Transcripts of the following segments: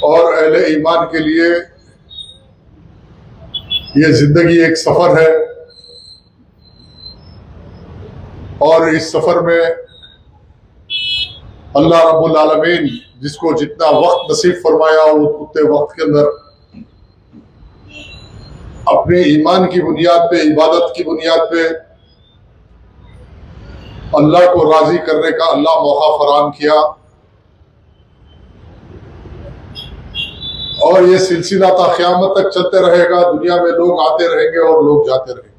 और अहले ईमान के लिए ये जिंदगी एक सफर है और इस सफर में अल्लाह रब्बुल आलमीन जिसको जितना वक्त नसीब फरमाया उतने वक्त के अंदर अपने ईमान की बुनियाद पे, इबादत की बुनियाद पे अल्लाह को राजी करने का अल्लाह मौका फराहम किया। और ये सिलसिला ता क़यामत तक चलते रहेगा। दुनिया में लोग आते रहेंगे और लोग जाते रहेंगे,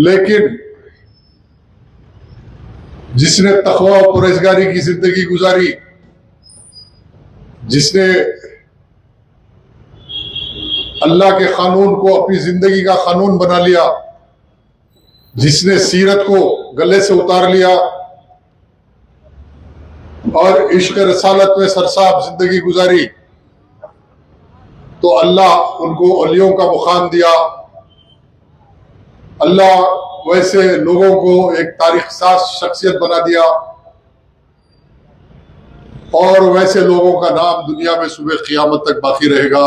लेकिन जिसने तक़वा और परहेज़गारी की जिंदगी गुजारी, जिसने अल्लाह के कानून को अपनी जिंदगी का कानून बना लिया, जिसने सीरत को गले से उतार लिया और इश्क रसालत में सरसाब जिंदगी गुजारी, तो अल्लाह उनको औलियों का मुकाम दिया। अल्लाह वैसे लोगों को एक तारीख साज शख्सियत बना दिया और वैसे लोगों का नाम दुनिया में सुबह क़यामत तक बाकी रहेगा,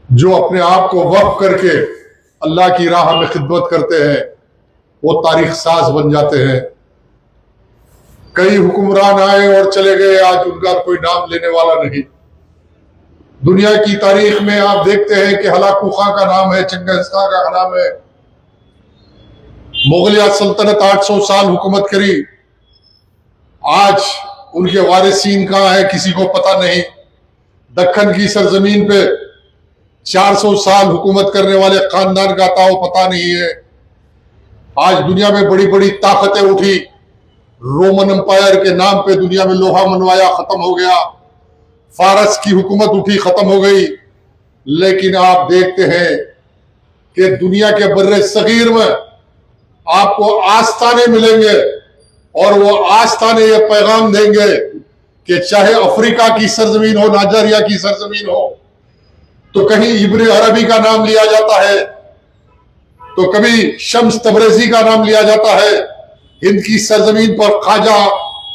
जो अपने आप को वक्फ करके अल्लाह की राह में खिदमत करते हैं, वो तारीख साज बन जाते हैं। कई हुक्मरान आए और चले गए, आज उनका कोई नाम लेने वाला नहीं। दुनिया की तारीख में आप देखते हैं कि हलाकू खां का नाम है, चंगेज खां का नाम है। मुगलिया सल्तनत 800 साल हुकूमत करी, आज उनके वारिसीन कहाँ है किसी को पता नहीं। दक्खन की सरजमीन पे 400 साल हुकूमत करने वाले खानदान का ताओ पता नहीं है। आज दुनिया में बड़ी बड़ी ताकतें उठी, रोमन एम्पायर के नाम पे दुनिया में लोहा मनवाया, खत्म हो गया। फारस की हुकूमत उठी, खत्म हो गई। लेकिन आप देखते हैं कि दुनिया के बर्रे सगीर में आपको आस्थाने मिलेंगे और वो आस्थाने ये पैगाम देंगे कि चाहे अफ्रीका की सरजमीन हो, नाइजीरिया की सरजमीन हो, तो कहीं इब्न अरबी का नाम लिया जाता है, तो कभी शम्स तबरेज़ी का नाम लिया जाता है। हिंद की सरजमीन पर ख्वाजा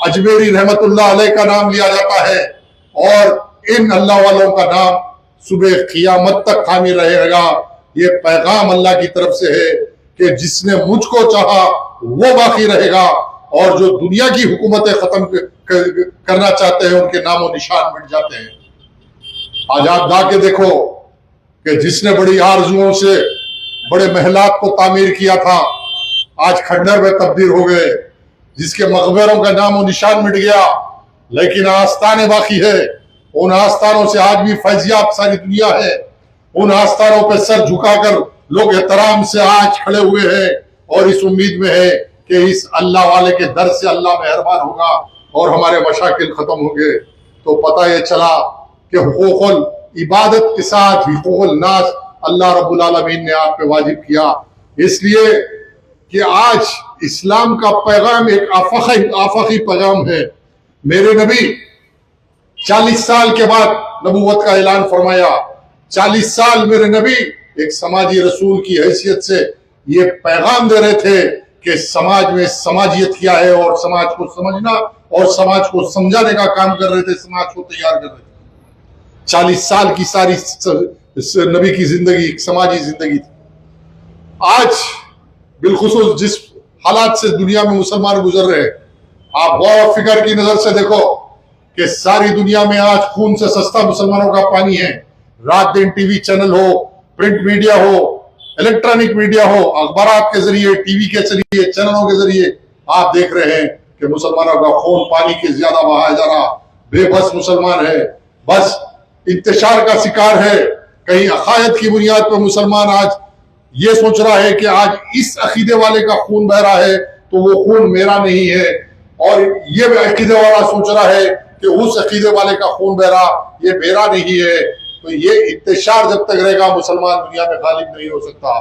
अजमेरी रहमतुल्लाह अलैह का नाम लिया जाता है और इन अल्लाह वालों का नाम सुबह क़यामत तक थामी रहेगा। ये पैगाम अल्लाह की तरफ से है कि जिसने मुझको चाहा वो बाकी रहेगा और जो दुनिया की हुकूमतें खत्म करना चाहते हैं उनके नामो निशान मिट जाते हैं। आज आप जाके देखो कि जिसने बड़ी आरजुओं से बड़े महलात को तामीर किया था, आज खंडर में तब्दील हो गए। जिसके मकबरों का नामो निशान मिट गया, लेकिन आस्थाने बाकी है। उन आस्थानों से आज भी फैजियाब सारी दुनिया है। उन आस्थानों पर सर झुकाकर लोग एहतराम से आज खड़े हुए हैं और इस उम्मीद में है कि इस अल्लाह वाले के दर से अल्लाह मेहरबान होगा और हमारे मशाकिल खत्म होंगे। तो पता ये चला कि हुकूकुल इबादत के साथ हुकूकुल नास अल्लाह रब्बुल आलमीन ने आप पे वाजिब किया, इसलिए कि आज इस्लाम का पैगाम एक आफाकी पैगाम है। मेरे नबी 40 साल के बाद नबूवत का ऐलान फरमाया। 40 साल मेरे नबी एक समाजी रसूल की हैसियत से ये पैगाम दे रहे थे कि समाज में समाजियत क्या है और समाज को समझना और समाज को समझाने का काम कर रहे थे, समाज को तैयार कर रहे थे। 40 साल की सारी नबी की जिंदगी समाजी जिंदगी थी। आज बिलखुसूस जिस हालात से दुनिया में मुसलमान गुजर रहे हैं, आप गौर फिक्र की नजर से देखो कि सारी दुनिया में आज खून से सस्ता मुसलमानों का पानी है। रात दिन टीवी चैनल हो, प्रिंट मीडिया हो, इलेक्ट्रॉनिक मीडिया हो, अखबार के जरिए, टीवी के जरिए, चैनलों के जरिए आप देख रहे हैं कि मुसलमानों का खून पानी के ज्यादा बहाया जा रहा। बेबस मुसलमान है, बस इंतशार का शिकार है। कहीं अकायद की बुनियाद पर मुसलमान आज ये सोच रहा है कि आज इस अकीदे वाले का खून बह रहा है तो वो खून मेरा नहीं है, और ये अकीदे वाला सोच रहा है कि उस अकीदे वाले का खून बह रहा ये मेरा नहीं है। तो ये इंतशार जब तक रहेगा मुसलमान दुनिया में गालिब नहीं हो सकता।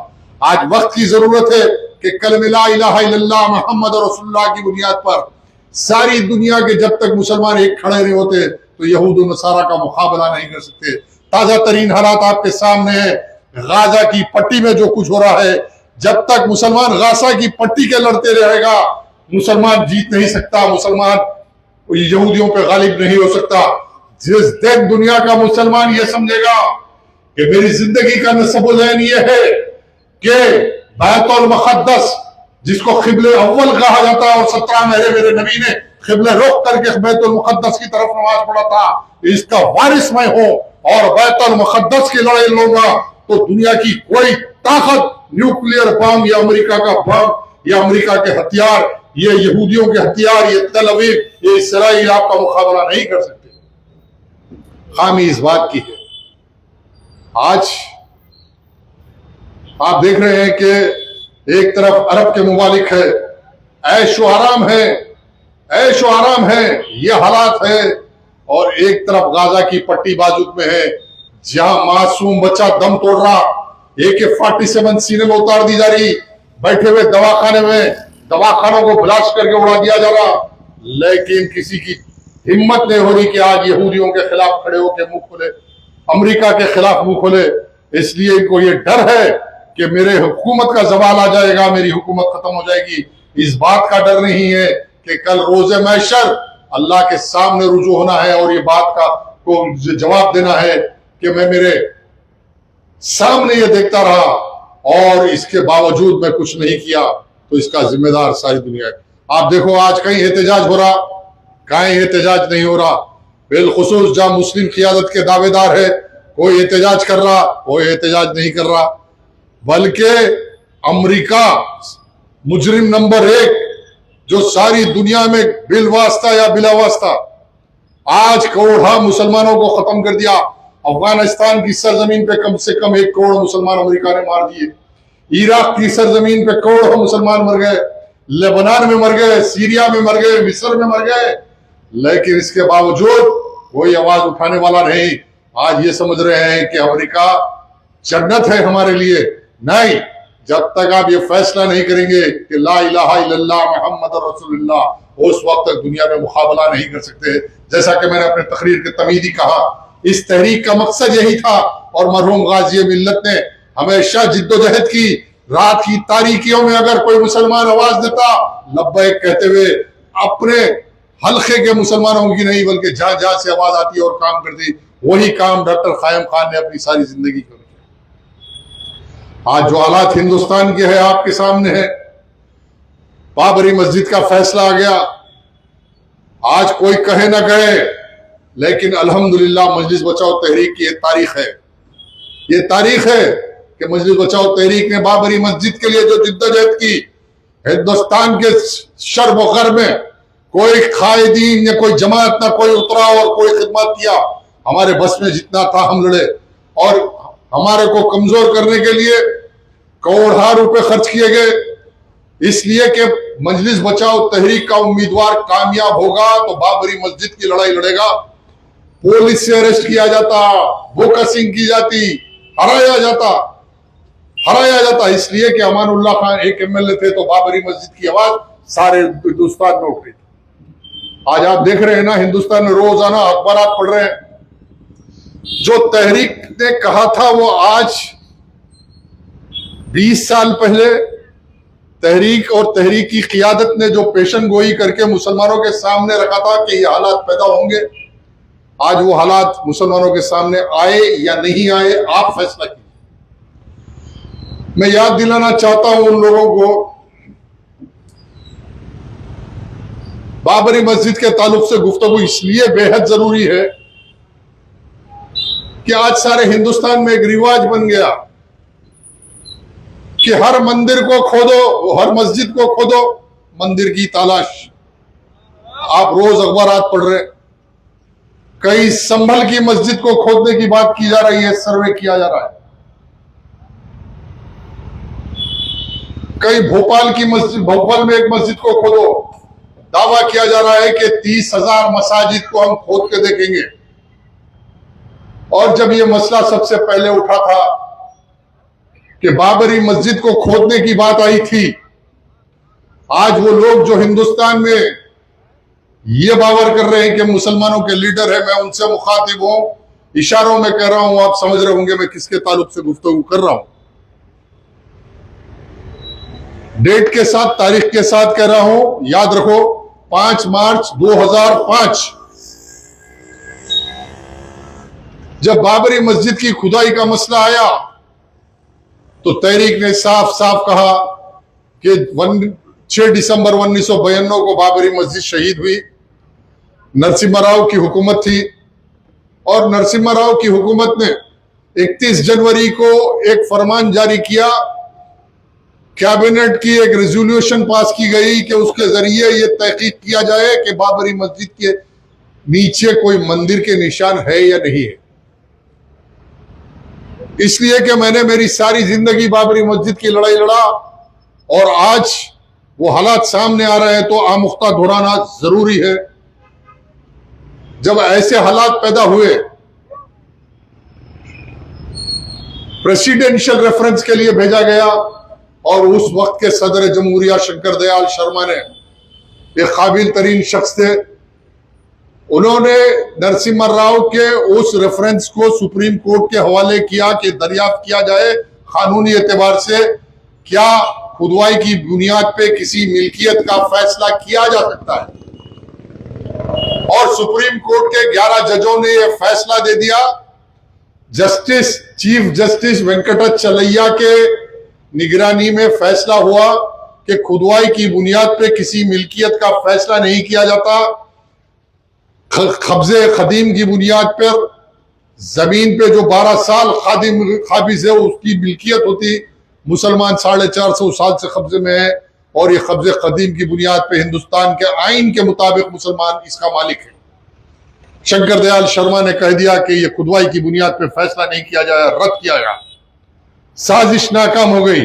आज वक्त की जरूरत है कि कलमे ला इलाहा इल्लल्लाह मुहम्मद रसूलुल्लाह की बुनियाद पर सारी दुनिया के जब तक मुसलमान एक खड़े नहीं होते तो यहूद और नसारा का मुकाबला नहीं कर सकते। ताजा तरीन हालात आपके सामने है। गाजा की पट्टी में जो कुछ हो रहा है, जब तक मुसलमान गाजा की पट्टी के लड़ते रहेगा मुसलमान जीत नहीं सकता। मुसलमान यहूदियों पे गालिब नहीं हो सकता। जिस दिन दुनिया का मुसलमान ये समझेगा कि मेरी जिंदगी का नस्ब-उल-ऐन ये है कि बैतुल मुक़द्दस जिसको क़िबले अव्वल कहा जाता है और 17 मेरे नबी ने क़िबले रुख करके बैतुल मुक़द्दस की तरफ नमाज पढ़ा था, इसका वारिस मैं हूं और बैतुल मुक़द्दस की लड़ाई लड़ूंगा तो दुनिया की कोई ताकत, न्यूक्लियर बम या अमेरिका का बम या अमेरिका के हथियार, ये यहूदियों के हथियार, ये तल अवीव, ये इसराइल आपका मुकाबला नहीं कर सकते। खामी इस बात की है। आज आप देख रहे हैं कि एक तरफ अरब के मुमालिक है, ऐशो आराम है, ऐशो आराम है, ये हालात है, और एक तरफ गाजा की पट्टी बाजू में है जहां मासूम बच्चा दम तोड़ रहा, AK-47 सीने में उतार दी जा रही, बैठे हुए दवाखाने में दवाखानों को ब्लास्ट करके उड़ा दिया जा रहा, लेकिन किसी की हिम्मत नहीं हो रही कि आज यहूदियों के खिलाफ खड़े होकर मुंह खोले, अमेरिका के खिलाफ मुंह खोले। इसलिए इनको ये डर है कि मेरे हुकूमत का जवाल आ जाएगा, मेरी हुकूमत खत्म हो जाएगी। इस बात का डर नहीं है कि कल रोजे महशर अल्लाह के सामने रुजू होना है और ये बात का को जवाब देना है कि मैं मेरे सामने ये देखता रहा और इसके बावजूद मैं कुछ नहीं किया, तो इसका जिम्मेदार सारी दुनिया है। आप देखो आज कहीं एहतजाज हो रहा, कहीं एहतजाज नहीं हो रहा, बिलखुसूस जहां मुस्लिम क़ियादत के दावेदार है कोई एहतजाज कर रहा, कोई एहतजाज नहीं कर रहा, बल्कि अमेरिका मुजरिम नंबर 1 जो सारी दुनिया में बिलवास्ता या बिलावास्ता आज करोड़ मुसलमानों को खत्म कर दिया। अफगानिस्तान की सरजमीन पे कम से कम 1 करोड़ मुसलमान अमेरिका ने मार दिए, इराक की सरजमीन पे करोड़ों मुसलमान मर गए, लेबनान में मर गए, सीरिया में मर गए, मिस्र में मर गए, लेकिन इसके बावजूद कोई आवाज उठाने वाला नहीं। आज ये समझ रहे हैं कि अमेरिका जन्नत है हमारे लिए। नहीं, जब तक आप ये फैसला नहीं करेंगे कि ला इलाहा इल्लल्लाह मुहम्मद रसूलुल्लाह, उस वक्त तक दुनिया में मुकाबला नहीं कर सकते। जैसा कि मैंने अपने तकरीर के तमीदी कहा, इस तहरीक का मकसद यही था और मरहूम गाजी मिल्लत ने हमेशा जिद्दोजहद की। रात की तारीकियों में अगर कोई मुसलमान आवाज देता, लब्बैक कहते हुए अपने हल्के के मुसलमानों की नहीं बल्कि जहां जहां से आवाज आती और काम करती, वही काम डॉक्टर क़ायम खान ने अपनी सारी जिंदगी कर किया। आज जो हालात हिंदुस्तान के है आपके सामने है, बाबरी मस्जिद का फैसला आ गया। आज कोई कहे ना कहे, लेकिन अल्हम्दुलिल्लाह मजलिस बचाओ तहरीक की ये तारीख है कि मजलिस बचाओ तहरीक ने बाबरी मस्जिद के लिए जो जिद्दोजहद की, हिंदुस्तान के शर्ब व गर्ब में कोई कायदीन या कोई जमात ना कोई उतरा और कोई खिदमत किया। हमारे बस में जितना था हम लड़े और हमारे को कमजोर करने के लिए करोड़ों रुपए खर्च किए गए, इसलिए कि मजलिस बचाओ तहरीक का उम्मीदवार कामयाब होगा तो बाबरी मस्जिद की लड़ाई लड़ेगा। पुलिस से अरेस्ट किया जाता, बुकसिंग की जाती, हराया जाता, इसलिए कि अमानुल्लाह खान एक MLA थे तो बाबरी मस्जिद की आवाज सारे हिंदुस्तान में उठ रही थी। आज आप देख रहे हैं ना, हिंदुस्तान में रोजाना अखबार पढ़ रहे हैं, जो तहरीक ने कहा था वो आज 20 साल पहले तहरीक और तहरीक की क़ियादत ने जो पेशन गोई करके मुसलमानों के सामने रखा था कि ये हालात पैदा होंगे, आज वो हालात मुसलमानों के सामने आए या नहीं आए, आप फैसला कीजिए। मैं याद दिलाना चाहता हूं उन लोगों को, बाबरी मस्जिद के ताल्लुक से गुफ्तगू इसलिए बेहद जरूरी है कि आज सारे हिंदुस्तान में एक रिवाज बन गया कि हर मंदिर को खोदो, हर मस्जिद को खोदो, मंदिर की तलाश। आप रोज अखबार पढ़ रहे, कई संभल की मस्जिद को खोदने की बात की जा रही है, सर्वे किया जा रहा है। कई भोपाल की मस्जिद, भोपाल में एक मस्जिद को खोदो, दावा किया जा रहा है कि 30,000 मसाजिद को हम खोद के देखेंगे। और जब यह मसला सबसे पहले उठा था कि बाबरी मस्जिद को खोदने की बात आई थी, आज वो लोग जो हिंदुस्तान में ये बावर कर रहे हैं कि मुसलमानों के लीडर है, मैं उनसे मुखातिब हूं, इशारों में कह रहा हूं, आप समझ रहे होंगे मैं किसके ताल्लुक से गुफ्तगू कर रहा हूं। डेट के साथ, तारीख के साथ कह रहा हूं, याद रखो 5 मार्च 2005 जब बाबरी मस्जिद की खुदाई का मसला आया तो तहरीक ने साफ साफ कहा कि 6 दिसंबर 1992 को बाबरी मस्जिद शहीद हुई। नरसिम्हा राव की हुकूमत थी और नरसिम्हा राव की हुकूमत ने 31 जनवरी को एक फरमान जारी किया, कैबिनेट की एक रेजोल्यूशन पास की गई कि उसके जरिए यह तहकीक किया जाए कि बाबरी मस्जिद के नीचे कोई मंदिर के निशान है या नहीं है। इसलिए कि मैंने मेरी सारी जिंदगी बाबरी मस्जिद की लड़ाई लड़ा और आज वो हालात सामने आ रहे हैं तो आमुख्ता दोहराना जरूरी है। जब ऐसे हालात पैदा हुए, प्रेसिडेंशियल रेफरेंस के लिए भेजा गया और उस वक्त के सदर जमहूरिया शंकर दयाल शर्मा ने, एक काबिल तरीन शख्स थे, उन्होंने नरसिम्हा राव के उस रेफरेंस को सुप्रीम कोर्ट के हवाले किया कि दरियाफ्त किया जाए कानूनी एतबार से क्या खुदवाई की बुनियाद पे किसी मिल्कियत का फैसला किया जा सकता है। और सुप्रीम कोर्ट के 11 जजों ने यह फैसला दे दिया। चीफ जस्टिस वेंकटचलैया के निगरानी में फैसला हुआ कि खुदवाई की बुनियाद पे किसी मिल्कियत का फैसला नहीं किया जाता। कब्जे खदीम की बुनियाद पर जमीन पे जो 12 साल काबिज है उसकी मिल्कियत होती। मुसलमान 450 साल से कब्जे में है और ये कब्जे कदीम की बुनियाद पे हिंदुस्तान के आइन के मुताबिक मुसलमान इसका मालिक है। शंकर दयाल शर्मा ने कह दिया कि ये खुदवाई की बुनियाद पे फैसला नहीं किया जाए, रद्द किया गया। साजिश नाकाम हो गई।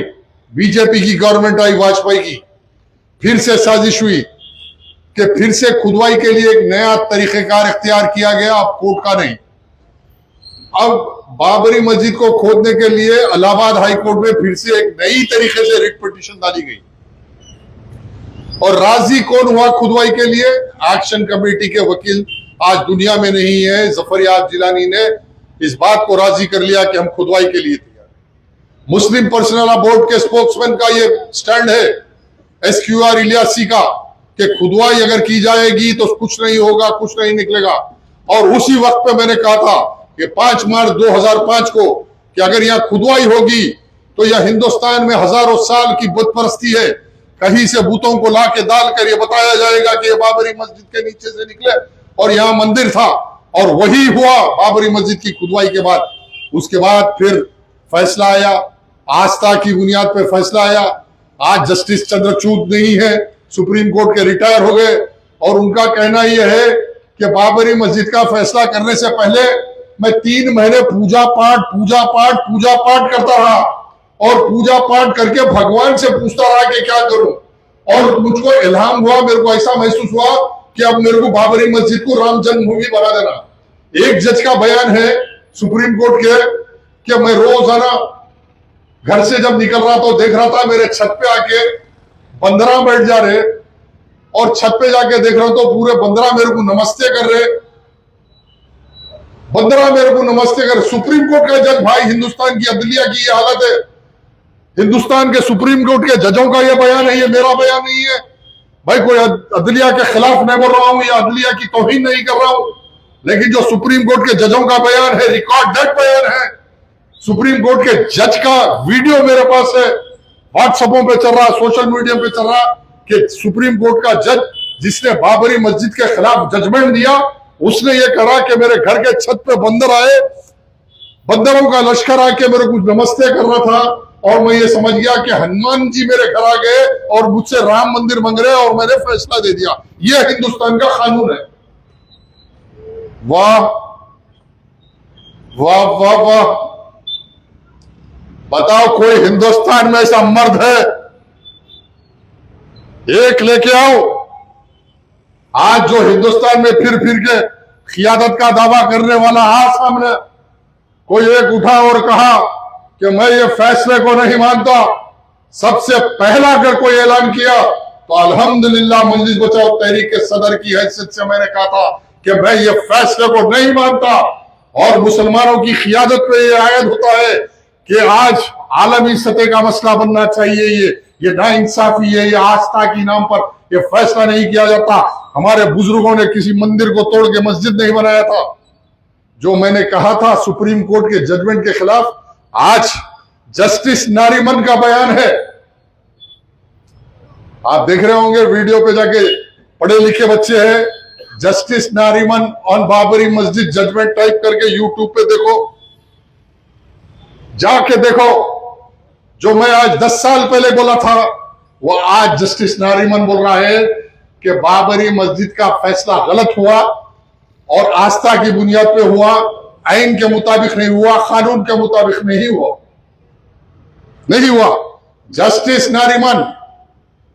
बीजेपी की गवर्नमेंट आई वाजपेयी की, फिर से साजिश हुई कि फिर से खुदवाई के लिए एक नया तरीकेकार इख्तियार किया गया, अब कोर्ट का नहीं। अब बाबरी मस्जिद को खोदने के लिए इलाहाबाद हाई कोर्ट में फिर से एक नई तरीके से रिट पिटीशन डाली गई और राजी कौन हुआ खुदवाई के लिए? एक्शन कमेटी के वकील आज दुनिया में नहीं है। जफरयाब जिलानी ने इस बात को राजी कर लिया कि हम खुदवाई के लिए तैयार। मुस्लिम पर्सनल लॉ बोर्ड के स्पोक्समैन का ये स्टैंड है, SQR इलियासी का, कि खुदवाई अगर की जाएगी तो कुछ नहीं होगा, कुछ नहीं निकलेगा। और उसी वक्त पे मैंने कहा था कि 5 मार्च 2005 को कि अगर यहां खुदवाई होगी तो यह हिंदुस्तान में हजारों साल की बुतपरस्ती है। कहीं से बूतों को ला के डाल कर यह बताया जाएगा कि यह बाबरी मस्जिद के नीचे से निकले और यहां मंदिर था। और वही हुआ बाबरी मस्जिद की खुदवाई के बाद। उसके बाद फिर फैसला आया, आस्था की बुनियाद पर फैसला आया। आज जस्टिस चंद्रचूड़ नहीं है, सुप्रीम कोर्ट के रिटायर हो गए और उनका कहना यह है कि बाबरी मस्जिद का फैसला करने से पहले मैं 3 महीने पूजा पाठ करता रहा और पूजा पाठ करके भगवान से पूछता रहा कि क्या करूं। और मुझको इल्हाम हुआ, मेरे को ऐसा महसूस हुआ कि अब मेरे को बाबरी मस्जिद को राम जन्मभूमि बना देना। एक जज का बयान है सुप्रीम कोर्ट के कि मैं रोजाना घर से जब निकल रहा तो देख रहा था मेरे छत पे आके बंदरा बैठ जा रहे और छत पे जाके देख रहा हूं तो पूरे बंदरा मेरे को नमस्ते कर रहे, बंदरा मेरे को नमस्ते कर। सुप्रीम कोर्ट का जज भाई, हिंदुस्तान की अदलिया की ये हालत है। हिंदुस्तान के सुप्रीम कोर्ट के जजों का ये बयान है, ये मेरा बयान नहीं है भाई। कोई अदलिया के खिलाफ मैं बोल रहा हूं या अदलिया की तौहीन नहीं कर रहा हूं, लेकिन जो सुप्रीम कोर्ट के जजों का बयान है, रिकॉर्डेड बयान है। सुप्रीम कोर्ट के जज का वीडियो मेरे पास है, व्हाट्सएपों पे चल रहा, सोशल मीडिया पे चल रहा कि सुप्रीम कोर्ट का जज जिसने बाबरी मस्जिद के खिलाफ जजमेंट दिया, उसने ये कहा कि मेरे घर के छत पे बंदर आए, बंदरों का लश्कर आके मेरे को नमस्ते कर रहा था और मैं ये समझ गया कि हनुमान जी मेरे घर आ गए और मुझसे राम मंदिर मांग रहे और मैंने फैसला दे दिया। ये हिंदुस्तान का कानून है। वाह वाह वाह वाह। बताओ कोई हिंदुस्तान में ऐसा मर्द है? एक लेके आओ। आज जो हिंदुस्तान में फिर के खियादत का दावा करने वाला आ सामने, कोई एक उठा और कहा कि मैं ये फैसले को नहीं मानता। सबसे पहला अगर कोई ऐलान किया तो अल्हम्दुलिल्लाह मस्जिद बचाओ तहरीक के सदर की हैसियत से मैंने कहा था कि मैं ये फैसले को नहीं मानता। और मुसलमानों की खियादत पे ये आयत होता है कि आज आलमी सतह का मसला बनना चाहिए। ये नाइंसाफी है, ये आस्था के नाम पर ये फैसला नहीं किया जाता। हमारे बुजुर्गों ने किसी मंदिर को तोड़ के मस्जिद नहीं बनाया था। जो मैंने कहा था सुप्रीम कोर्ट के जजमेंट के खिलाफ, आज जस्टिस नारीमन का बयान है। आप देख रहे होंगे वीडियो पे जाके, पढ़े लिखे बच्चे हैं, जस्टिस नारीमन ऑन बाबरी मस्जिद जजमेंट टाइप करके यूट्यूब पे देखो, जाके देखो। जो मैं आज 10 साल पहले बोला था वो आज जस्टिस नारीमन बोल रहा है कि बाबरी मस्जिद का फैसला गलत हुआ और आस्था की बुनियाद पे हुआ, आइन के मुताबिक नहीं हुआ, कानून के मुताबिक नहीं हुआ। जस्टिस नारीमन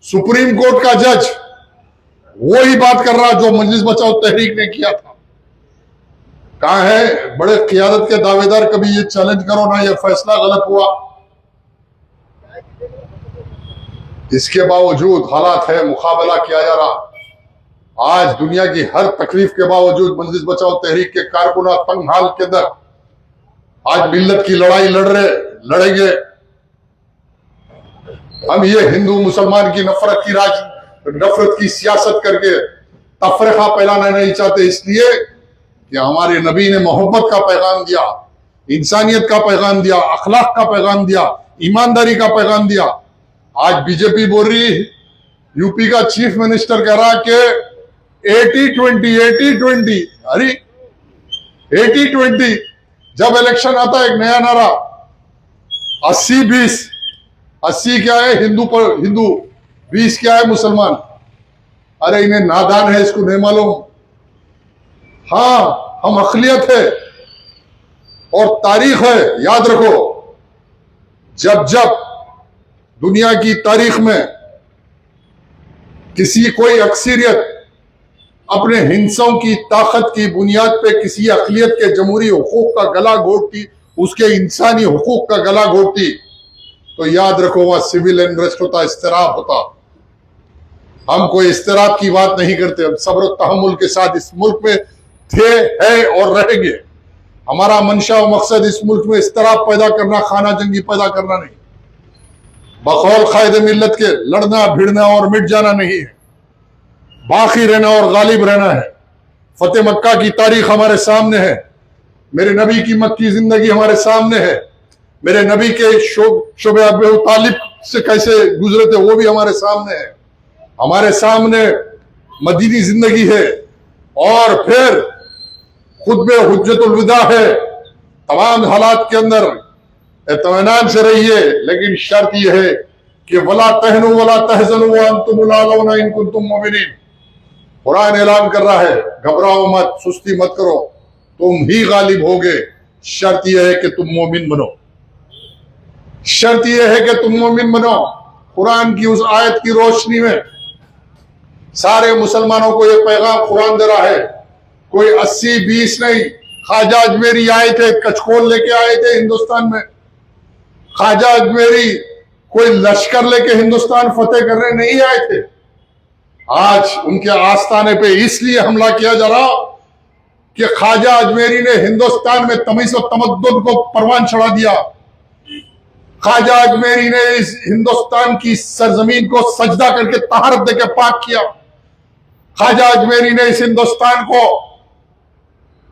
सुप्रीम कोर्ट का जज वो ही बात कर रहा जो मजलिस बचाओ तहरीक ने किया था। कहां है बड़े क़ियादत के दावेदार, कभी ये चैलेंज करो ना ये फैसला गलत हुआ। इसके बावजूद हालात है, मुकाबला किया जा रहा। आज दुनिया की हर तकलीफ के बावजूद मजलिस बचाओ तहरीक के कारकुना तंग हाल के अंदर आज मिल्लत की लड़ाई लड़ेंगे। हम ये हिंदू मुसलमान की नफरत की सियासत करके तफरीका फैलाना नहीं चाहते, इसलिए कि हमारे नबी ने मोहब्बत का पैगाम दिया, इंसानियत का पैगाम दिया, अखलाक का पैगाम दिया, ईमानदारी का पैगाम दिया। आज बीजेपी बोल रही, यूपी का चीफ मिनिस्टर कह रहा कि 80-20 अरे 80-20 जब इलेक्शन आता है एक नया नारा 80-20। 80 क्या है हिंदू 20 क्या है मुसलमान। अरे इन्हें नादान है, इसको नहीं मालूम। हाँ, हम अक़लियत है और तारीख है। याद रखो, जब दुनिया की तारीख में कोई अक्सरियत अपने हिंसों की ताकत की बुनियाद पे किसी अक़लियत के जमहूरी हुकूक का गला घोटती, उसके इंसानी हुकूक का गला घोटती, तो याद रखो वहां सिविल अनरेस्ट होता, इस्तिराब होता। हम कोई इस्तिराब की बात नहीं करते, हम सब्र तहम्मुल के साथ इस मुल्क में थे, है और रहेंगे। हमारा मंशा और मकसद इस मुल्क में इस्तिराब पैदा करना, खाना जंगी पैदा करना नहीं, बकौल कायदे मिल्लत के लड़ना भिड़ना और मिट जाना नहीं है, बाकी रहना और गालिब रहना है। फतेह मक्का की तारीख हमारे सामने है, मेरे नबी की मक्की जिंदगी हमारे सामने है, मेरे नबी के शोबे अबू तालिब से कैसे गुजरे थे वो भी हमारे सामने है, हमारे सामने मदीनी जिंदगी है, और फिर खुतबे हुज्जतुल विदा है। तमाम हालात के अंदर इत्मीनान से रहिए, लेकिन शर्त यह है कि वला तहनु वला तहज़नु व अंतुमुल आलौना इन कुंतुम मुमिनीन। कुरान ऐलान कर रहा है, घबराओ मत, सुस्ती मत करो, तुम ही गालिब होगे। शर्त यह है कि तुम मोमिन बनो, शर्त यह है कि तुम मोमिन बनो। कुरान की उस आयत की रोशनी में सारे मुसलमानों को यह पैगाम कुरान दे रहा है। कोई 80-20 नहीं। ख्वाजा अजमेरी आए थे, कचकोल लेके आए थे हिंदुस्तान में। ख्वाजा अजमेरी कोई लश्कर लेके हिंदुस्तान फतेह करने नहीं आए थे। आज उनके आस्थाने पे इसलिए हमला किया जा रहा कि ख्वाजा अजमेरी ने हिंदुस्तान में तमीज़ और तमद्दुन को परवान चढ़ा दिया। ख्वाजा अजमेरी ने इस हिंदुस्तान की सरजमीन को सजदा करके तहारत देके पाक किया। ख्वाजा अजमेरी ने इस हिंदुस्तान को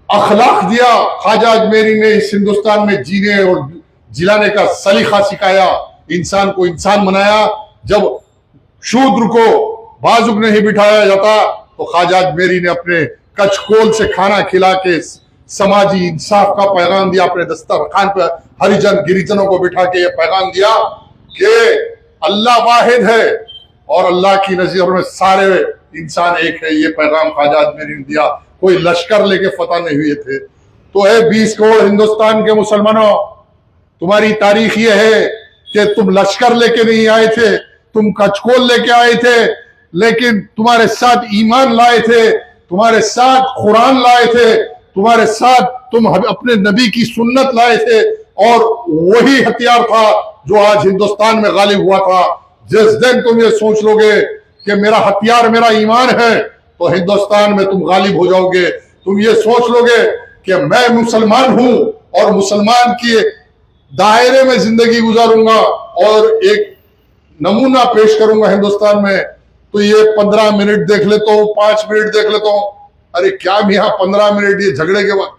अखलाक दिया। ख्वाजा अजमेरी ने इस हिंदुस्तान में जीने और जिलाने का सलीका सिखाया, इंसान को इंसान बनाया। जब शूद्र को बाजुक नहीं बिठाया जाता तो ख्वाजा अजमेरी ने अपने कचकोल से खाना खिला के समाजी इंसाफ का पैगाम दिया। अपने दस्तरखान पर हरिजन गिरिजनों को बिठा के यह पैगाम दिया कि अल्लाह वाहिद है और अल्लाह की नज़र में सारे इंसान एक है। ये पैगाम ख्वाजा अजमेरी ने दिया। कोई लश्कर लेके फतह नहीं हुए थे। तो है 20 करोड़ हिंदुस्तान के मुसलमानों, तुम्हारी तारीख ये है कि तुम लश्कर लेके नहीं आए थे, तुम कचकोल लेके आए थे, लेकिन तुम्हारे साथ ईमान लाए थे, तुम्हारे साथ कुरान लाए थे, तुम्हारे साथ तुम अपने नबी की सुन्नत लाए थे, और वही हथियार था जो आज हिंदुस्तान में गालिब हुआ था। जिस दिन तुम ये सोच लोगे कि मेरा हथियार मेरा ईमान है, तो हिंदुस्तान में तुम गालिब हो जाओगे। तुम ये सोच लोगे कि मैं मुसलमान हूं और मुसलमान के दायरे में जिंदगी गुजारूंगा और एक नमूना पेश करूंगा हिंदुस्तान में, तो ये 15 मिनट देख लेता हूं, 5 मिनट देख लेता हूं। अरे क्या मियां 15 मिनट ये झगड़े के बाद?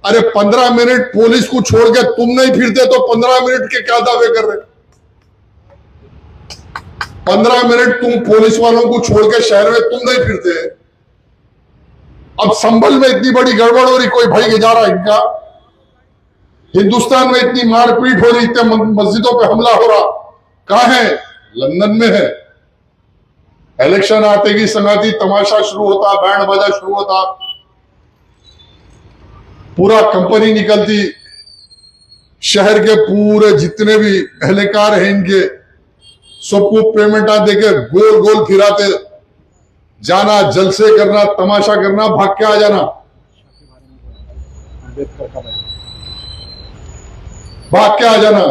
अरे 15 मिनट पुलिस को छोड़ के तुम नहीं फिरते तो 15 मिनट के क्या दावे कर रहे? 15 मिनट तुम पुलिस वालों को छोड़ के शहर में तुम नहीं फिरते। अब संभल में इतनी बड़ी गड़बड़ हो रही, कोई भाई के जा रहा इनका। हिंदुस्तान में इतनी मारपीट हो रही, इतने मस्जिदों पे हमला हो रहा, कहां है? लंदन में है। इलेक्शन आते की संगाती तमाशा शुरू होता, बैंड बाजा शुरू होता, पूरा कंपनी निकलती, शहर के पूरे जितने भी एहलकार हैं इनके सबको पेमेंटा देके गोल गोल फिराते जाना, जलसे करना, तमाशा करना, भाग के आ जाना, भाग के आ जाना।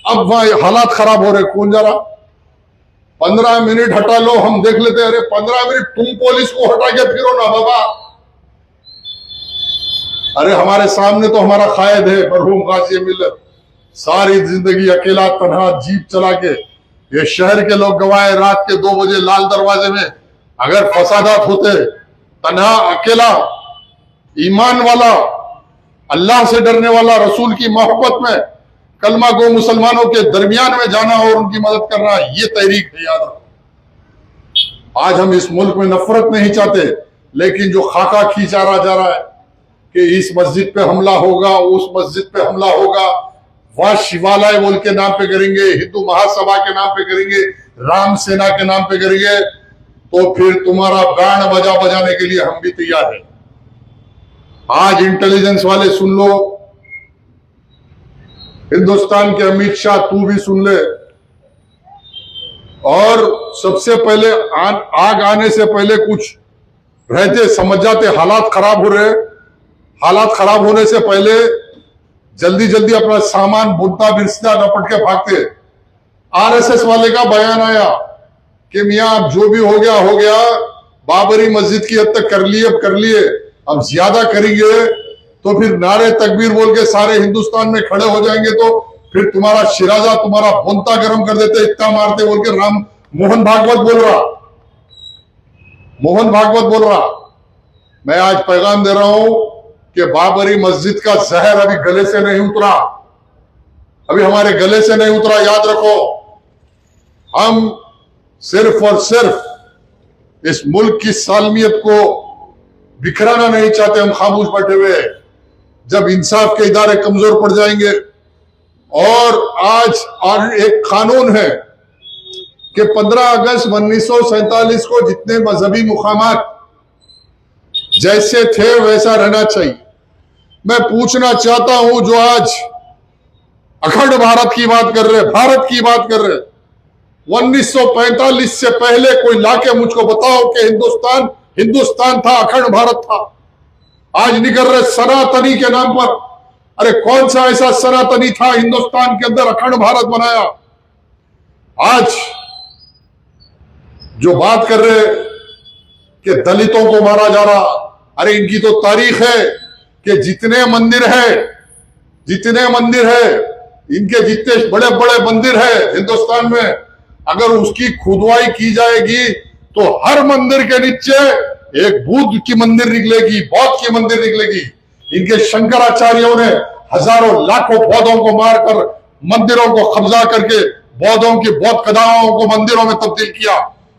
अब वहां हालात खराब हो रहे, कौन जा रहा? 15 मिनट हटा लो, हम देख लेते। अरे 15 मिनट तुम पुलिस को हटा के फिरो ना बाबा। अरे हमारे सामने तो हमारा कायद है मरहूम गाजी मिल्लत, सारी जिंदगी अकेला तन्हा जीप चला के ये शहर के लोग गवाए। रात के 2 बजे लाल दरवाजे में अगर फसादात होते, तन्हा अकेला ईमान वाला, अल्लाह से डरने वाला, रसूल की मोहब्बत में कलमा गो मुसलमानों के दरमियान में जाना और उनकी मदद करना, ये तहरीक है। याद रखो, आज हम इस मुल्क में नफरत नहीं चाहते, लेकिन जो खाका खींचा जा रहा है कि इस मस्जिद पे हमला होगा, उस मस्जिद पे हमला होगा, वह शिवालय बोल के नाम पे करेंगे, हिंदू महासभा के नाम पे करेंगे, राम सेना के नाम पे करेंगे, तो फिर तुम्हारा बैंड बजा बजाने के लिए हम भी तैयार हैं। आज इंटेलिजेंस वाले सुन लो, हिंदुस्तान के अमित शाह तू भी सुन ले, और सबसे पहले आग आने से पहले कुछ रहते समझ जाते। हालात खराब हो रहे, हालात खराब होने से पहले जल्दी जल्दी अपना सामान बुनता बिरसता रपट के भागते। आरएसएस वाले का बयान आया कि मियां अब जो भी हो गया, बाबरी मस्जिद की हद तक कर लिए, अब कर लिए, अब ज्यादा करेंगे तो फिर नारे तकबीर बोल के सारे हिंदुस्तान में खड़े हो जाएंगे, तो फिर तुम्हारा शिराजा, तुम्हारा बुनता गर्म कर देते, इतना मारते बोल के राम मोहन भागवत बोल रहा, मोहन भागवत बोल रहा। मैं आज पैगाम दे रहा हूं कि बाबरी मस्जिद का जहर अभी गले से नहीं उतरा, अभी हमारे गले से नहीं उतरा। याद रखो, हम सिर्फ और सिर्फ इस मुल्क की सालमियत को बिखराना नहीं चाहते। हम खामोश बैठे हुए, जब इंसाफ के इदारे कमजोर पड़ जाएंगे। और आज एक कानून है कि 15 अगस्त 1947 को जितने मजहबी मुकामात जैसे थे वैसा रहना चाहिए। मैं पूछना चाहता हूं, जो आज अखंड भारत की बात कर रहे, भारत की बात कर रहे, 1945 से पहले कोई लाके मुझको बताओ कि हिंदुस्तान था, अखंड भारत था। आज निकल रहे सनातनी के नाम पर। अरे कौन सा ऐसा सनातनी था हिंदुस्तान के अंदर अखंड भारत बनाया? आज जो बात कर रहे कि दलितों को मारा जा रहा, अरे इनकी तो तारीख है कि जितने मंदिर है, इनके जितने बड़े बड़े मंदिर है हिंदुस्तान में, अगर उसकी खुदवाई की जाएगी तो हर मंदिर के नीचे एक बुद्ध की मंदिर निकलेगी, बौद्ध की मंदिर निकलेगी। इनके शंकराचार्यों ने हजारों लाखों बौद्धों को मारकर मंदिरों को कब्जा करके बौद्धों की बौद्ध कदाओं को मंदिरों में तब्दील किया।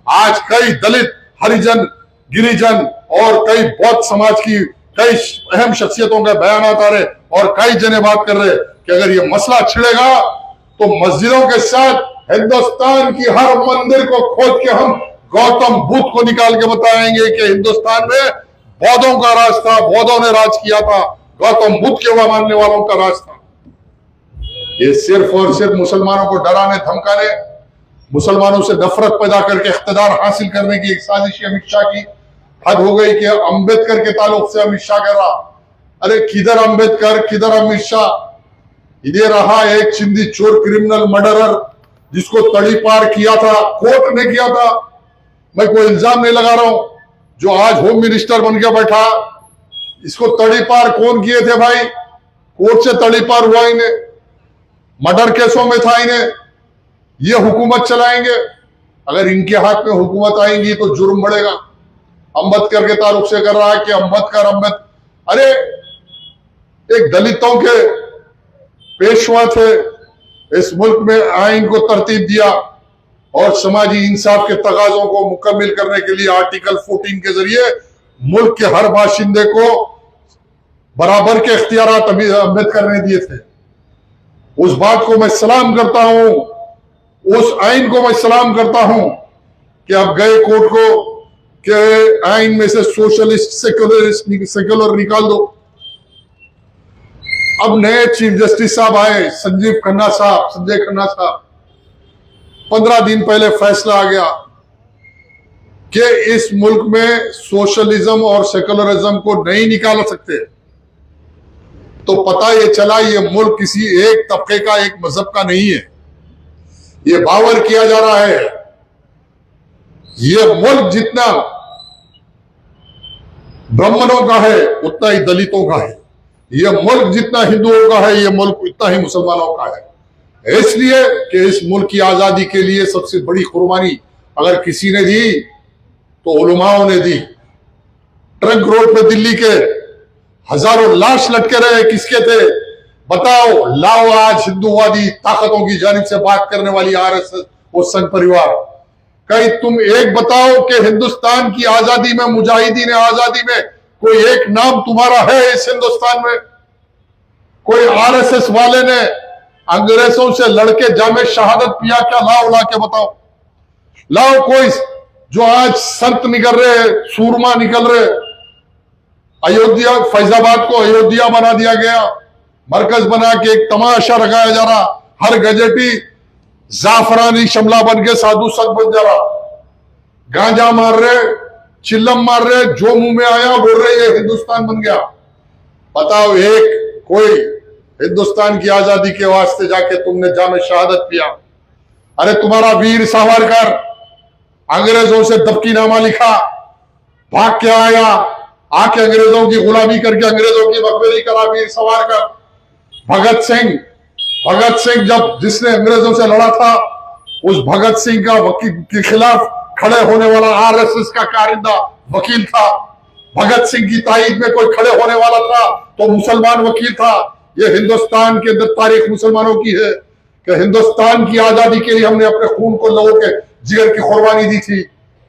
आज कई दलित, हरिजन, गिरिजन और कई बौद्ध समाज की कई अहम शख्सियतों के बयान आ रहे और कई जने बात कर रहे कि अगर ये मसला छिड़ेगा तो मस्जिदों के साथ हिंदुस्तान की हर मंदिर को खोद के हम गौतम बुद्ध को निकाल के बताएंगे कि हिंदुस्तान में बौद्धों का राज था, बौद्धों ने राज किया था, गौतम बुद्ध के वह मानने वालों का राज था। ये सिर्फ और सिर्फ मुसलमानों को डराने धमकाने, मुसलमानों से नफरत पैदा करके इख्तिदार हासिल करने की एक साजिश अमित शाह की हद हो गई कि अंबेडकर के ताल्लुक से अमित शाह कह रहा, अरे किधर अंबेडकर, किधर अमित शाह? इधर रहा एक चिंदी चोर, क्रिमिनल मर्डरर, जिसको तड़ीपार किया था, कोर्ट ने किया था। मैं कोई इल्जाम नहीं लगा रहा हूं, जो आज होम मिनिस्टर बन के बैठा, इसको तड़ीपार कौन किए थे भाई? कोर्ट से तड़ीपार हुआ इन्हें, मर्डर केसों में था इन्हें। ये हुकूमत चलाएंगे? अगर इनके हाथ में हुकूमत आएंगी तो जुर्म बढ़ेगा। अम्बेडकर के तारुफ से कर रहा है कि अम्बेडकर अरे एक दलितों के पेशवा थे, इस मुल्क में आइन को तरतीब दिया और समाजी इंसाफ के तकाजों को मुकम्मल करने के लिए आर्टिकल 14 के जरिए मुल्क के हर बाशिंदे को बराबर के इख्तियारात अम्बेडकर ने दिए थे। उस बात को मैं सलाम करता हूं, उस आइन को मैं सलाम करता हूं कि अब गए कोर्ट को कि आइन में से सोशलिस्ट सेक्युलर निकाल दो। अब नए चीफ जस्टिस साहब आए, संजय खन्ना साहब। 15 दिन पहले फैसला आ गया कि इस मुल्क में सोशलिज्म और सेक्युलरिज्म को नहीं निकाल सकते। तो पता ये चला ये मुल्क किसी एक तबके का, एक मजहब का नहीं है। ये बावर किया जा रहा है ये मुल्क जितना ब्राह्मणों का है उतना ही दलितों का है, ये मुल्क जितना हिंदुओं का है ये मुल्क उतना ही मुसलमानों का है। इसलिए कि इस मुल्क की आजादी के लिए सबसे बड़ी कुर्बानी अगर किसी ने दी तो उलमाओं ने दी। ट्रंक रोड पे दिल्ली के हजारों लाश लटके रहे, किसके थे बताओ? लाओ आज हिंदूवादी ताकतों की जानिब से बात करने वाली आरएसएस और संघ परिवार। कहीं तुम एक बताओ कि हिंदुस्तान की आजादी में, मुजाहिदीन आजादी में कोई एक नाम तुम्हारा है इस हिंदुस्तान में? कोई आरएसएस वाले ने अंग्रेजों से लड़के जामे शहादत पिया क्या? लाओ ला के बताओ। लाओ कोई जो आज संत निकल रहे, सूरमा निकल रहे। अयोध्या, फैजाबाद को अयोध्या बना दिया गया, मरकज बना के एक तमाशा लगाया जा रहा। हर गजेटी जाफरानी शमला बन के साधु संत बन जा रहा। गांजा मार रहे, चिल्लम मार रहे, जो मुंह में आया बोल रहे ये हिंदुस्तान बन गया। बताओ एक कोई हिंदुस्तान की आजादी के वास्ते जाके तुमने जामे शहादत पिया? अरे तुम्हारा वीर सावरकर अंग्रेजों से दबकीनामा लिखा, भाग के आया, आके अंग्रेजों की गुलामी करके अंग्रेजों की मकबरी करा वीर सावरकर। भगत सिंह जब जिसने अंग्रेजों से लड़ा था, उस भगत सिंह का के खिलाफ खड़े होने वाला आरएसएस का कारिंदा वकील था। भगत सिंह की ताईद में कोई खड़े होने वाला था तो मुसलमान वकील था। यह हिंदुस्तान के अंदर तारीख मुसलमानों की है कि हिंदुस्तान की आजादी के लिए हमने अपने खून को लोगों के जिगर की कुर्बानी दी थी।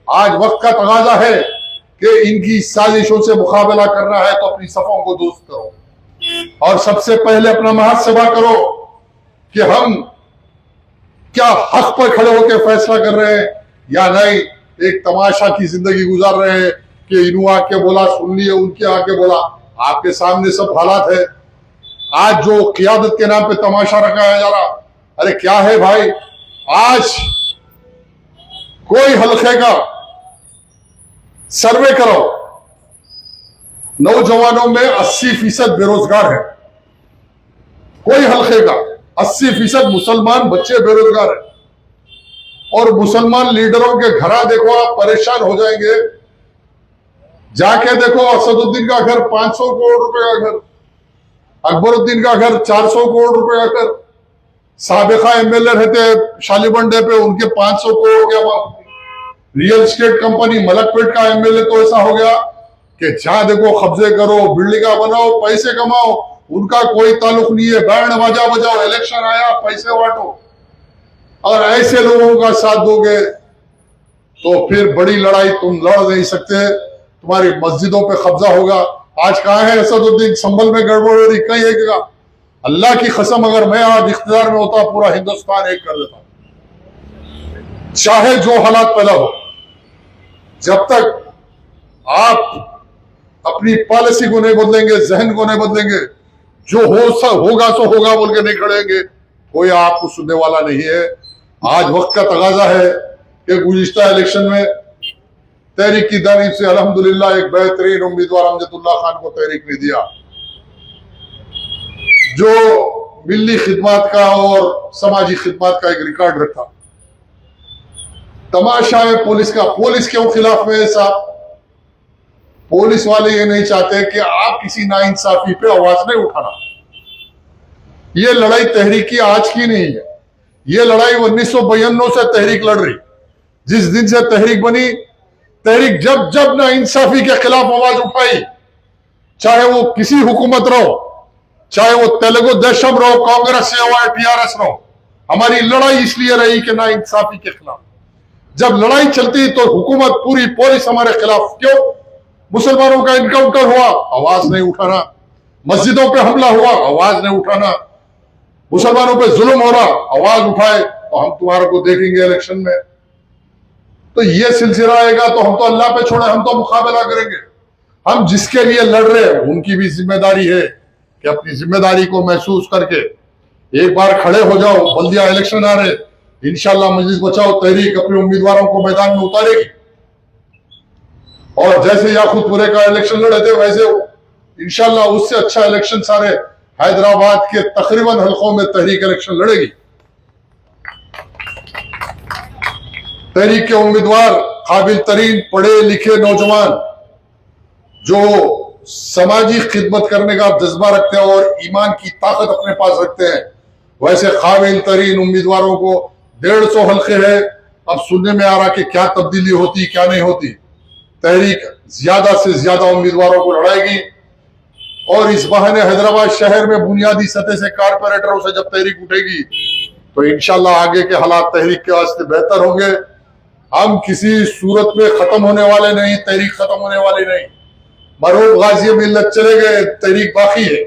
आज वक्त का तगाजा है कि इनकी साजिशों से मुकाबला करना है तो अपनी सफों को दुरुस्त करो और सबसे पहले अपना मुहासबा करो कि हम क्या हक पर खड़े होकर फैसला कर रहे हैं या नहीं। एक तमाशा की जिंदगी गुजार रहे हैं कि इन्हों आके बोला सुन लिए, उनके आके बोला। आपके सामने सब हालात है। आज जो क़ियादत के नाम पे तमाशा रखाया जा रहा, अरे क्या है भाई? आज कोई हल्के का सर्वे करो, नौजवानों में 80% बेरोजगार है। कोई हल्के का 80% मुसलमान बच्चे बेरोजगार है। और मुसलमान लीडरों के घरा देखो, आप परेशान हो जाएंगे। जाके देखो, असदुद्दीन का घर 500 करोड़ रुपए का घर, अकबरुद्दीन का घर 400 करोड़ रुपए का घर, साबिका एमएलए रहते शालीबंडे पे, उनके 500 करोड़ हो गया। रियल एस्टेट कंपनी मलकपेट का एमएलए तो ऐसा हो गया कि जहां देखो कब्जे करो, बिल्डिंगा बनाओ, पैसे कमाओ, उनका कोई ताल्लुक नहीं है। बैंड बाजा बजाओ, इलेक्शन आया, पैसे बांटो। और ऐसे लोगों का साथ दोगे तो फिर बड़ी लड़ाई तुम लड़ नहीं सकते, तुम्हारी मस्जिदों पे कब्जा होगा। आज कहाँ है असदुद्दीन? संभल में गड़बड़ हो रही, कहीं एक जगह। अल्लाह की कसम अगर मैं आज इख्तियार में होता पूरा हिंदुस्तान एक कर देता, चाहे जो हालात पैदा हो। जब तक आप अपनी पॉलिसी को नहीं बदलेंगे, जहन को नहीं बदलेंगे, जो होगा सो होगा बोल के नहीं खड़ेंगे, कोई आपको सुनने वाला नहीं है। आज वक्त का तगाजा है कि गुज़िश्ता इलेक्शन में तहरीक की जानिब से अल्हम्दुलिल्लाह एक बेहतरीन उम्मीदवार अमजदुल्लाह खान को तहरीक ने दिया, जो मिली खिदमत का और समाजी खिदमत का एक रिकॉर्ड रखा। तमाशा है पुलिस का। पुलिस क्यों खिलाफ में है साहब? पुलिस वाले ये नहीं चाहते कि आप किसी नाइंसाफी पे आवाज नहीं उठाना। ये लड़ाई तहरीकी आज की नहीं है, ये लड़ाई 1992 से तहरीक लड़ रही। जिस दिन से तहरीक बनी, तहरीक जब जब ना इंसाफी के खिलाफ आवाज उठाई, चाहे वो किसी हुकूमत रहो, चाहे वो तेलुगु देशम रहो, कांग्रेस से हो, टीआरएस रहो, हमारी लड़ाई इसलिए रही कि ना इंसाफी के खिलाफ। जब लड़ाई चलती तो हुकूमत पूरी पुलिस हमारे खिलाफ। क्यों? मुसलमानों का इनकाउंटर हुआ, आवाज नहीं उठाना। मस्जिदों पे हमला हुआ, आवाज नहीं उठाना। मुसलमानों पे जुल्म हो रहा, आवाज उठाए तो हम तुम्हारे को देखेंगे इलेक्शन में। तो ये सिलसिला आएगा तो हम तो अल्लाह पे छोड़े, हम तो मुकाबला करेंगे। हम जिसके लिए लड़ रहे हैं उनकी भी जिम्मेदारी है कि अपनी जिम्मेदारी को महसूस करके एक बार खड़े हो जाओ। बल्दिया इलेक्शन आ रहे, इंशाल्लाह मजलिस बचाओ तहरीक अपने उम्मीदवारों को मैदान में उतारेगी। और जैसे याकूतपुरे का इलेक्शन लड़े थे वैसे इंशाल्लाह उससे अच्छा इलेक्शन सारे हैदराबाद के तकरीबन हलकों में तहरीक इलेक्शन लड़ेगी। तहरीक के उम्मीदवार काबिल तरीन पढ़े लिखे नौजवान जो समाजी खिदमत करने का जज्बा रखते हैं और ईमान की ताकत अपने पास रखते हैं, वैसे काबिल तरीन उम्मीदवारों को 150 हल्के है। अब सुनने में आ रहा कि क्या तब्दीली होती क्या नहीं होती। तहरीक ज्यादा से ज्यादा उम्मीदवारों को लड़ाएगी और इस बहाने हैदराबाद शहर में बुनियादी सतह से कारपोरेटरों से जब तहरीक उठेगी तो इंशाल्लाह आगे के हालात तहरीक के वास्ते बेहतर होंगे। हम किसी सूरत में खत्म होने वाले नहीं, तहरीक खत्म होने वाली नहीं। मरहूम गाजी मिल्लत चले गए, तहरीक बाकी है।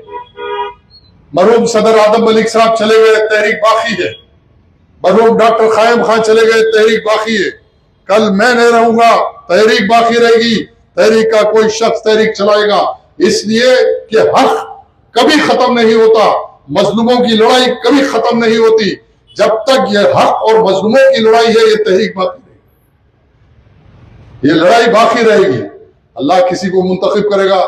मरहूम सदर आदम मलिक साहब चले गए, तहरीक बाकी है। मरहूम डॉक्टर कायम खान चले गए, तहरीक बाकी है। कल मैं नहीं रहूंगा, तहरीक बाकी रहेगी। तहरीक का कोई शख्स तहरीक चलाएगा, इसलिए कि हक कभी खत्म नहीं होता, मजलूमों की लड़ाई कभी खत्म नहीं होती। जब तक ये हक और मजलूमों की लड़ाई है ये तहरीक बाकी रहेगी, ये लड़ाई बाकी रहेगी। अल्लाह किसी को मुंतखब करेगा,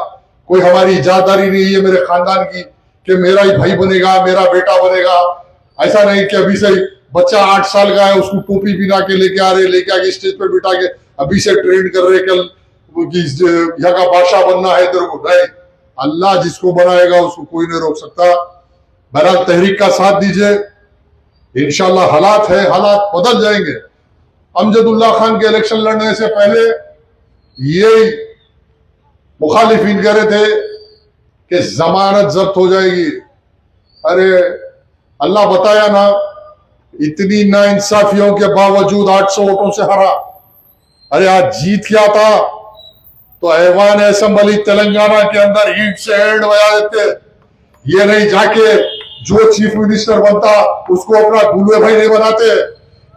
कोई हमारी इजादारी नहीं है मेरे खानदान की कि मेरा ही भाई बनेगा, मेरा बेटा बनेगा। ऐसा नहीं कि अभी से बच्चा 8 साल का है उसको टोपी पहना के लेके आ रहे, लेके आके स्टेज पे बिठा के अभी से ट्रेंड कर रहे, कल यहाँ का बादशाह बनना है तेरे को। नहीं, अल्लाह जिसको बनाएगा उसको कोई नहीं रोक सकता। बहरहाल तहरीक का साथ दीजिए, इंशाल्लाह हालात है, हालात बदल जाएंगे। अमजदुल्ला खान के इलेक्शन लड़ने से पहले ये मुखालिफिन कह रहे थे कि जमानत जब्त हो जाएगी। अरे अल्लाह बताया ना, इतनी नाइंसाफियों के बावजूद 800 वोटों से हारा। अरे आज जीत क्या था तो ऐवान असेंबली तेलंगाना के अंदर ईंट से हैंड बजा देते। ये नहीं जाके जो चीफ मिनिस्टर बनता उसको अपना गुलवे भाई नहीं बनाते।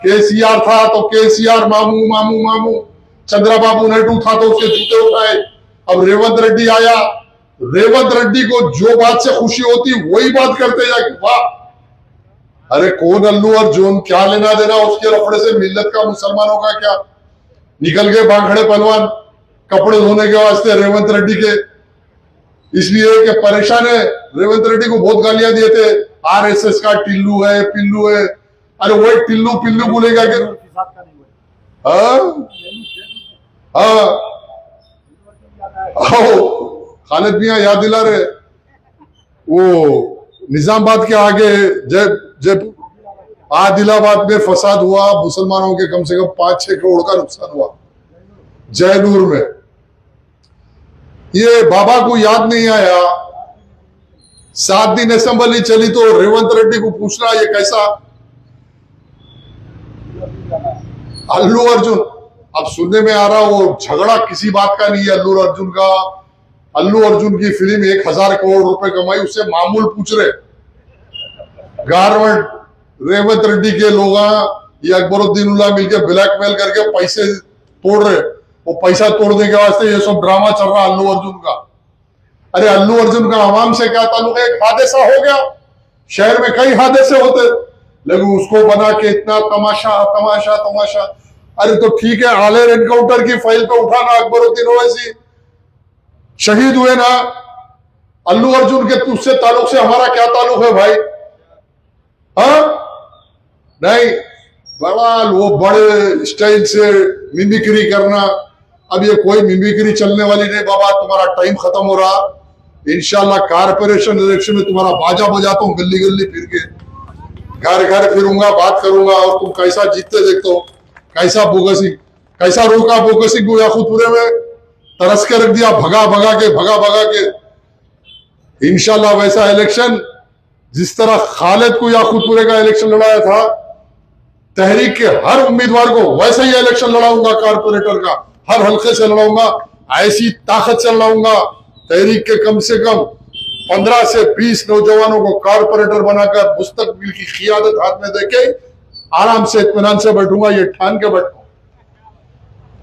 केसीआर था तो केसीआर मामू मामू मामू, चंद्रबाबू नायडू था तो उसके जूते उठाए। अब रेवंत रेड्डी आया, रेवंत रेड्डी को जो बात से खुशी होती वही बात करते जाके वाह। अरे कौन अल्लू अर्जुन, क्या लेना देना उसके लफड़े से मिल्लत का मुसलमानों का क्या। निकल गए बांखड़े पहलवान कपड़े धोने के वास्ते रेवंत रेड्डी के, इसलिए कि परेशान है। रेवंत रेड्डी को बहुत गालियां दिए थे, आरएसएस का टिल्लू है पिल्लू है। अरे वही टिल्लू पिल्लू बोलेगा कि खालिद मियां याद दिला रहे, वो निजामाबाद के आगे जब आदिलाबाद में फसाद हुआ, मुसलमानों के कम से कम 5-6 करोड़ का नुकसान हुआ जयनूर में। ये बाबा को याद नहीं आया। 7 दिन असेंबली चली तो रेवंत रेड्डी को पूछना ये कैसा। अल्लू अर्जुन, अब सुनने में आ रहा वो झगड़ा किसी बात का नहीं है अल्लू अर्जुन का। अल्लू अर्जुन की फिल्म 1000 करोड़ रुपए कमाई, उससे मामूल पूछ रहे। गारवर्ड रेवंत रेड्डी के लोग ये अकबरुद्दीनुल्लाह मिलकर ब्लैकमेल करके पैसे तोड़ रहे। वो पैसा तोड़ने के वास्ते ये सब ड्रामा चल रहा अल्लू अर्जुन का। अरे अल्लू अर्जुन का आवाम से क्या ताल्लुक है। एक हादसा हो गया, शहर में कई हादसे होते, लेकिन उसको बना के इतना तमाशा तमाशा तमाशा। अरे तो ठीक है, आलेर एनकाउंटर की फाइल पे उठाना, अकबरुद्दीन ओवैसी शहीद हुए ना, अल्लू अर्जुन के तुझसे ताल्लुक से हमारा क्या ताल्लुक है भाई। हाँ नहीं, बड़ा वो बड़े स्टाइल से मिमिक्री करना। अब ये कोई मिमिक्री चलने वाली नहीं बाबा, तुम्हारा टाइम खत्म हो रहा। इंशाल्लाह कारपोरेशन इलेक्शन में तुम्हारा बाजा बजाता हूँ, गली गली फिर के घर घर फिरूंगा, बात करूंगा और तुम कैसा जीतते देखते हो। कैसा रोका बोकसी को याकूतपुरे में, तरस के रख दिया, भगा भगा के। इंशाल्लाह वैसा इलेक्शन जिस तरह खालिद को याकूतपुरे का इलेक्शन लड़ाया था तहरीक के हर उम्मीदवार को, वैसे ही इलेक्शन लड़ाऊंगा कारपोरेटर का, हर हल्के से लड़ाऊंगा, ऐसी ताकत से लड़ाऊंगा। तहरीक के कम से कम 15 से 20 नौजवानों को कारपोरेटर बनाकर मुस्तकबिल की क़ियादत हाथ में देके आराम से इत्मीनान से बैठूंगा, ये ठान के बैठूंगा।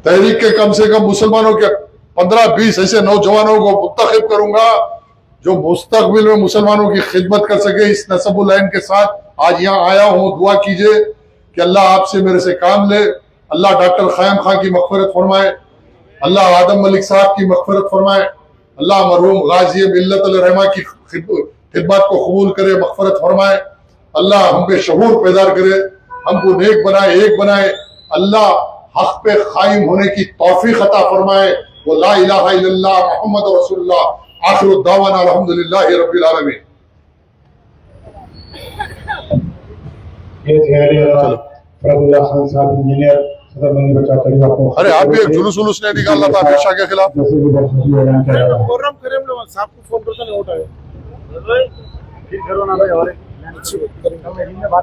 तहरीक के कम से कम मुसलमानों के 15-20 ऐसे नौजवानों को मुंतखब करूंगा जो मुस्तकबिल में मुसलमानों की खिदमत कर सके। इस नसबुल ऐन के साथ आज यहाँ आया हूँ। दुआ कीजिए कि अल्लाह आपसे मेरे से काम ले, अल्लाह डॉक्टर क़याम खां की मग़फ़िरत फरमाए, अल्लाह आदम मलिक साहब की मग़फ़िरत फरमाए, अल्लाह मरहूम गाजी मिल्लत रहमा की खिदमत को कबूल करे, मग़फ़िरत फरमाए, अल्लाह हम पे शऊर पैदा करे, हमको नेक बनाए, एक बनाए, अल्लाह हक पे कायम होने की तौफीक अता फरमाए। वो ला इलाहा इल्लल्लाह मुहम्मद रसूलुल्लाह। आखिर दावाना अल्हम्दुलिल्लाहि रब्बिल आलमीन। अरे आप भी एक जुलूस उलूस नहीं निकालना था अमित शाह के खिलाफ। साहब को फोन करता नहीं उठाया।